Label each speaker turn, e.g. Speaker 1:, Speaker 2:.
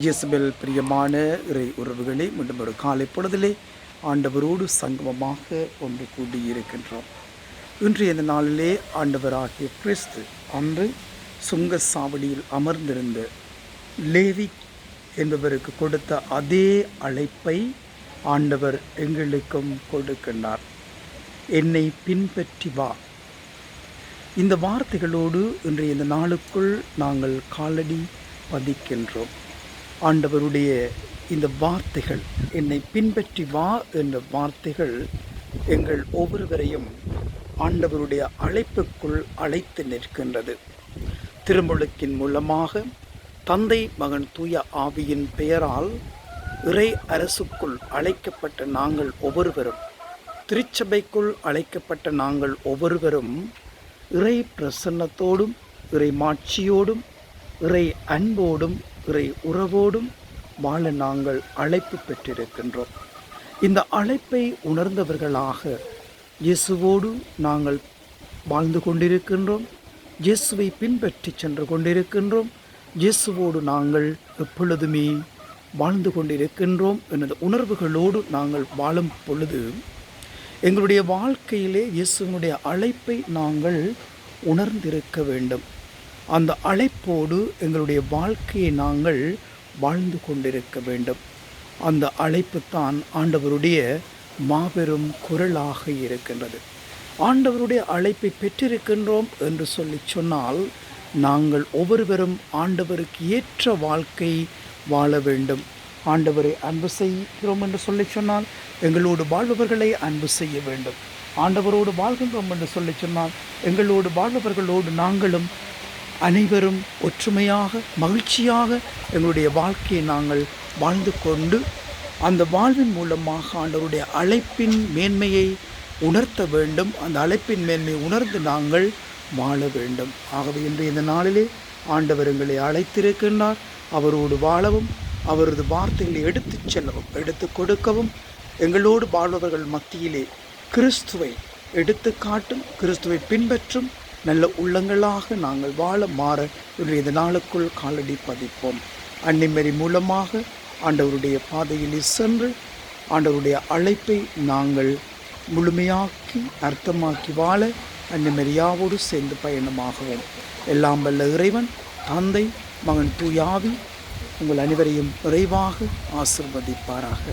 Speaker 1: இயேசுவில் பிரியமான இறை உறவுகளே, மீண்டும் ஒரு காலை பொழுதிலே ஆண்டவரோடு சங்கமமாக ஒன்று கூடியிருக்கின்றோம். இன்றைய இந்த நாளிலே ஆண்டவராகிய கிறிஸ்து அன்று சுங்க சாவடியில் அமர்ந்திருந்த லேவி என்பவருக்கு கொடுத்த அதே அழைப்பை ஆண்டவர் எங்களுக்கும் கொடுக்கின்றார். என்னை பின்பற்றி வா. இந்த வார்த்தைகளோடு இன்றைய இந்த நாளுக்குள் நாங்கள் காலடி பதிக்கின்றோம். ஆண்டவருடைய இந்த வார்த்தைகள், என்னை பின்பற்றி வா என்ற வார்த்தைகள் எங்கள் ஒவ்வொருவரையும் ஆண்டவருடைய அழைப்புக்குள் அழைத்து நிற்கின்றது. திருமுழுக்கின் மூலமாக தந்தை மகன் தூய ஆவியின் பெயரால் இறை அரசுக்குள் அழைக்கப்பட்ட நாங்கள் ஒவ்வொருவரும், திருச்சபைக்குள் அழைக்கப்பட்ட நாங்கள் ஒவ்வொருவரும் இறை பிரசன்னத்தோடும் இறை மாட்சியோடும் இறை அன்போடும் இறை உறவோடும் வாழ நாங்கள் அழைப்பு பெற்றிருக்கின்றோம். இந்த அழைப்பை உணர்ந்தவர்களாக இயேசுவோடு நாங்கள் வாழ்ந்து கொண்டிருக்கின்றோம். இயேசுவை பின்பற்றி சென்று கொண்டிருக்கின்றோம். இயேசுவோடு நாங்கள் எப்பொழுதுமே வாழ்ந்து கொண்டிருக்கின்றோம் என்ற உணர்வுகளோடு நாங்கள் வாழும் பொழுது எங்களுடைய வாழ்க்கையிலே இயேசுவினுடைய அழைப்பை நாங்கள் உணர்ந்திருக்க வேண்டும். அந்த அழைப்போடு எங்களுடைய வாழ்க்கையை நாங்கள் வாழ்ந்து கொண்டிருக்க வேண்டும். அந்த அழைப்பு தான் ஆண்டவருடைய மாபெரும் குரலாக இருக்கின்றது. ஆண்டவருடைய அழைப்பை பெற்றிருக்கின்றோம் என்று சொன்னால் நாங்கள் ஒவ்வொருவரும் ஆண்டவருக்கு ஏற்ற வாழ்க்கை வாழ வேண்டும். ஆண்டவரை அன்பு செய்கிறோம் என்று சொன்னால் எங்களோடு வாழ்பவர்களை அன்பு செய்ய வேண்டும். ஆண்டவரோடு வாழ்கின்றோம் என்று சொன்னால் எங்களோடு வாழ்பவர்களோடு நாங்களும் அனைவரும் ஒற்றுமையாக மகிழ்ச்சியாக எங்களுடைய வாழ்க்கையை நாங்கள் வாழ்ந்து கொண்டு அந்த வாழ்வின் மூலமாக ஆண்டவருடைய அழைப்பின் மேன்மையை உணர்த்த வேண்டும். அந்த அழைப்பின் மேன்மையை உணர்ந்து நாங்கள் வாழ வேண்டும். ஆகவே இன்று இந்த நாளிலே ஆண்டவர் எங்களை அழைத்திருக்கின்றார். அவரோடு வாழவும், அவரது வார்த்தைகளை எடுத்துச் செல்லவும், எடுத்து கொடுக்கவும், எங்களோடு வாழ்பவர்கள் மத்தியிலே கிறிஸ்துவை எடுத்து காட்டும், கிறிஸ்துவை பின்பற்றும் நல்ல உள்ளங்களாக நாங்கள் வாழ மாற இந்த நாளுக்குள் காலடி பதிப்போம். அன்னிமரி மூலமாக ஆண்டவருடைய பாதையிலே சென்று ஆண்டவருடைய அழைப்பை நாங்கள் முழுமையாக்கி அர்த்தமாக்கி வாழ அன்னிமரியாவோடு சேர்ந்து பயணமாகவும் எல்லாம் வல்ல இறைவன் தந்தை மகன் தூய ஆவி உங்கள் அனைவரையும் விரைவாக ஆசீர்வதிப்பாராக.